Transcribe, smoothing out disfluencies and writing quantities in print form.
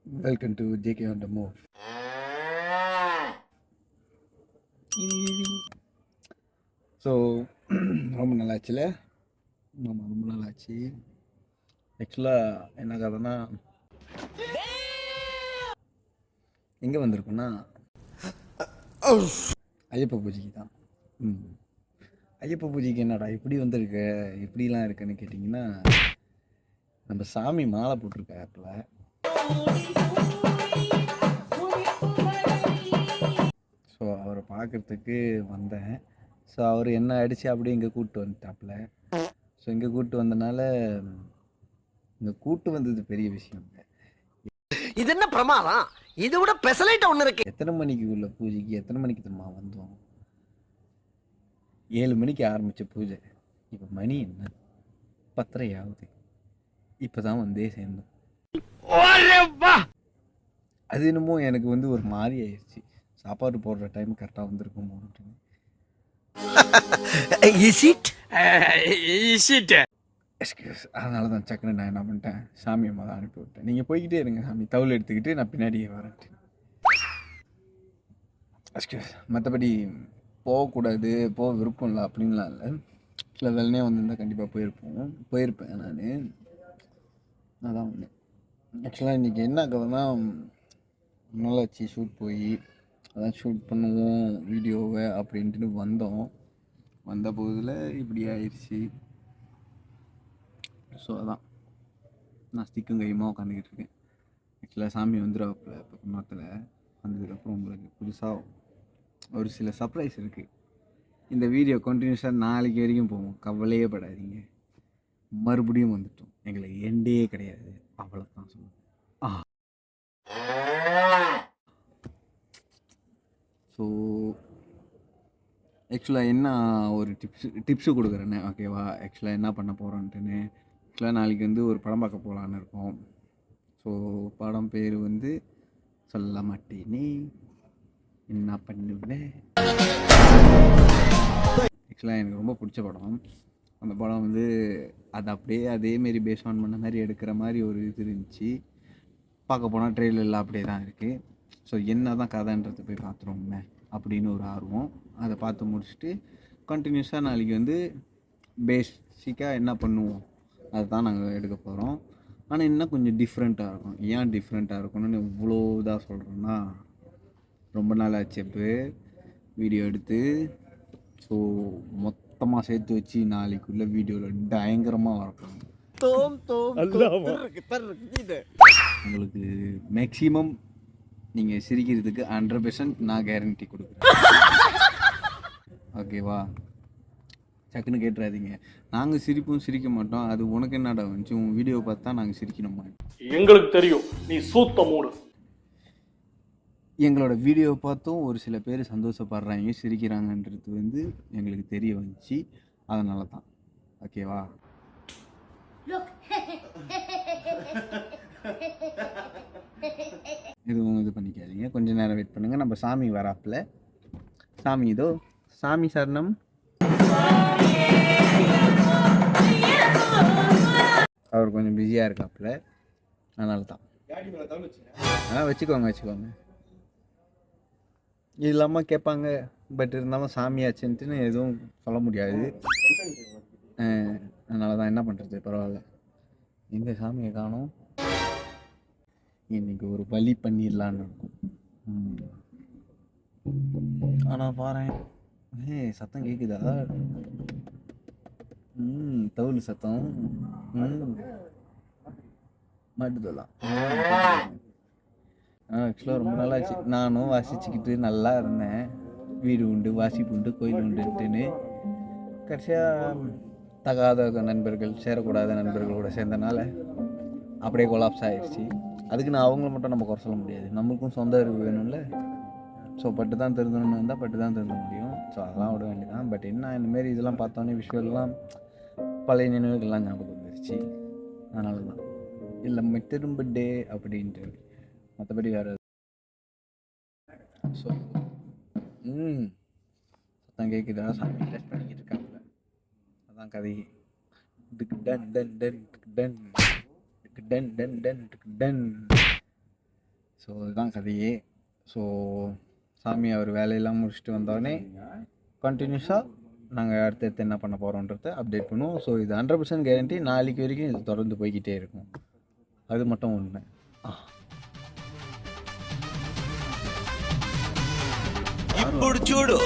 Welcome to JK on the Move. So ரொம்ப நல்லாச்சுல. ஆமாம், ரொம்ப நல்லாச்சு. ஆக்சுவலாக என்ன கதைன்னா, எங்கே வந்திருக்குன்னா ஐயப்ப பூஜைக்கு தான். ஐயப்ப பூஜைக்கு என்னடா இப்படி வந்திருக்க, இப்படிலாம் இருக்குன்னு கேட்டிங்கன்னா, நம்ம சாமி மாலை போட்டிருக்காப்புல. ஸோ அவரை பார்க்குறதுக்கு வந்தேன். ஸோ அவர் என்ன அடித்து அப்படியே இங்கே கூப்பிட்டு வந்துட்டாப்புல. ஸோ இங்கே கூப்பிட்டு வந்தனால, இங்கே கூப்பிட்டு வந்தது பெரிய விஷயம். இது என்ன பிரமாதம், இது விட பெசலைட் ஒன்று இருக்கு. எத்தனை மணிக்கு உள்ள பூஜைக்கு எத்தனை மணிக்கு தெரியுமா வந்தோம்? 7 மணிக்கு ஆரம்பித்த பூஜை. இப்போ மணி என்ன 10:30 ஆகுது. இப்போ தான் வந்தே சேர்ந்தோம். அது என்னமோ எனக்கு வந்து ஒரு மாதிரி ஆயிடுச்சு. சாப்பாடு போடுற டைம் கரெக்டாக வந்திருக்குமோ. எக்ஸ்கியூஸ். அதனால தான் சக்குன்னு நான் என்ன பண்ணிட்டேன், சாமி அம்மா தான் அனுப்பி விட்டேன். நீங்கள் போய்கிட்டே இருங்க சாமி, தவுள் எடுத்துக்கிட்டு நான் பின்னாடியே வரேன். எக்ஸ்கியூஸ். மற்றபடி போகக்கூடாது, போக விருப்பம் இல்லை அப்படின்லாம் இல்லை. சில வேலைனே வந்திருந்தால் கண்டிப்பாக போயிருப்பேன் நான். அதான் ஒன்று. ஆக்சுவலாக இன்றைக்கி என்ன கதைன்னா, நல்லாச்சு ஷூட் போய் அதான் ஷூட் பண்ணுவோம் வீடியோவை அப்படின்ட்டு வந்த போதில் இப்படி ஆயிடுச்சு. ஸோ அதான் நான் ஸ்டிக்கும் கையுமா உட்காந்துக்கிட்டு இருக்கேன். ஆக்சுவலாக சாமி வந்துடுவாப்புல இப்போ மாத்தில். வந்ததுக்கப்புறம் உங்களுக்கு புதுசாக ஒரு சில சர்ப்ரைஸ் இருக்குது. இந்த வீடியோ கண்டினியூஸாக நாளைக்கு வரைக்கும் போவோம், கவலையே படாதீங்க. மறுபடியும் வந்துட்டோம், எங்களுக்கு எண்டே கிடையாது, அவ்வளோதான் சொல்லுவேன். ஸோ ஆக்சுவலாக என்ன ஒரு டிப்ஸு கொடுக்குறேன்னு, ஓகேவா? ஆக்சுவலாக என்ன பண்ண போகிறோன்ட்டுன்னு, ஆக்சுவலாக நாளைக்கு வந்து ஒரு படம் பார்க்க போகலான்னு இருக்கோம். ஸோ படம் பேர் வந்து சொல்ல மாட்டேனே, என்ன பண்ணுவேன். ஆக்சுவலாக எனக்கு ரொம்ப பிடிச்ச படம். அந்த படம் வந்து அது அப்படியே அதேமாரி பேஸ் ஆன் பண்ண மாதிரி எடுக்கிற மாதிரி ஒரு இது இருந்துச்சு. பார்க்க போனால் ட்ரெயிலெல்லாம் அப்படியே தான் இருக்குது. ஸோ என்ன தான் கதைன்றது போய் பார்த்துருவோமே அப்படின்னு ஒரு ஆர்வம். அதை பார்த்து முடிச்சுட்டு கண்டினியூஸாக நாளைக்கு வந்து பேசிக்காக என்ன பண்ணுவோம் அதுதான் நாங்கள் எடுக்க போகிறோம். ஆனால் இன்னும் கொஞ்சம் டிஃப்ரெண்ட்டாக இருக்கும். ஏன் டிஃப்ரெண்ட்டாக இருக்கணும்னு இவ்வளோ இதாக சொல்கிறோன்னா, ரொம்ப நாள் ஆச்சு இப்போ வீடியோ எடுத்து. ஸோ மொத்தமாக சேர்த்து வச்சு நாளைக்குள்ள வீடியோவில் பயங்கரமாக வரப்போம். உங்களுக்கு மேக்ஸிமம் நீங்கள் சிரிக்கிறதுக்கு 100% நான் கேரண்டி கொடுக்குறேன். ஓகேவா? சக்குன்னு கேட்டுறாதீங்க. நாங்கள் சிரிக்க மாட்டோம். அது உனக்கு என்னடா வந்துச்சு, உன் வீடியோ பார்த்தா நாங்கள் சிரிக்கணுமா? எங்களுக்கு தெரியும் நீ சூத்த மூடு. எங்களோட வீடியோ பார்த்தும் ஒரு சில பேர் சந்தோஷப்படுறாங்க, சிரிக்கிறாங்கன்றது வந்து எங்களுக்கு தெரிய வந்துச்சு. அதனால தான். ஓகேவா? எதுவும் இது பண்ணிக்காதீங்க, கொஞ்சம் நேரம் வெயிட் பண்ணுங்கள். நம்ம சாமி வராப்பில். சாமி இதோ, சாமி சரணம். அவர் கொஞ்சம் பிஸியாக இருக்காப்புல, அதனால தான். வச்சுக்கோங்க. இது இல்லாமல் கேட்பாங்க, பட் இருந்தாலும் சாமியாச்சுன்ட்டுன்னு எதுவும் சொல்ல முடியாது. அதனால தான் என்ன பண்ணுறது, பரவாயில்ல. எந்த சாமியை காணோம், இன்னைக்கு ஒரு பலி பண்ணிடலான்னு இருக்கும். ஆனால் பாரு, சத்தம் கேட்குதா? தவுள் சத்தம் மாட்டுதெல்லாம். ஆக்சுவலாக ரொம்ப நாளாச்சு. நானும் வாசிச்சுக்கிட்டு நல்லா இருந்தேன். வீடு உண்டு, வாசிப்பு உண்டு, கோயில் உண்டுன்ட்டுன்னு. கடைசியாக தகாத நண்பர்கள், சேரக்கூடாத நண்பர்களோட சேர்ந்தனால அப்படியே கொலாப்ஸ் ஆகிடுச்சு. அதுக்கு நான் அவங்கள மட்டும் நம்ம குறை சொல்ல முடியாது, நம்மளுக்கும் சொந்த அறிவு வேணும்ல. ஸோ பட்டு தான் திருந்தணும்னு வந்தால் பட்டு தான் திருந்த முடியும். ஸோ அதெல்லாம் விட வேண்டியதான். பட் என்ன, இந்தமாரி இதெல்லாம் பார்த்தோன்னே விஷுவல்லாம் பழைய நினைவுகள்லாம் ஞாபகம் வந்துருச்சு. அதனால தான் இல்லை திரும்ப டே அப்படின்ட்டு, மற்றபடி வேறு. ஸோ சத்தம் கேட்குதா? சாமி டெஸ்ட் பண்ணிக்கிட்டு இருக்காங்க. அதான் கதை. Done done done done done done done done done. So இதுதான் கதையே. ஸோ சாமி அவர் வேலையெல்லாம் முடிச்சுட்டு வந்தோடனே கண்டினியூஸாக நாங்கள் அடுத்தடுத்து என்ன பண்ண போகிறோன்றத அப்டேட் பண்ணுவோம். ஸோ இது 100% கேரண்டி, நாளைக்கு வரைக்கும் இது தொடர்ந்து போய்கிட்டே இருக்கும். அது மட்டும் உண்மை. ఇప్పుడు చూడు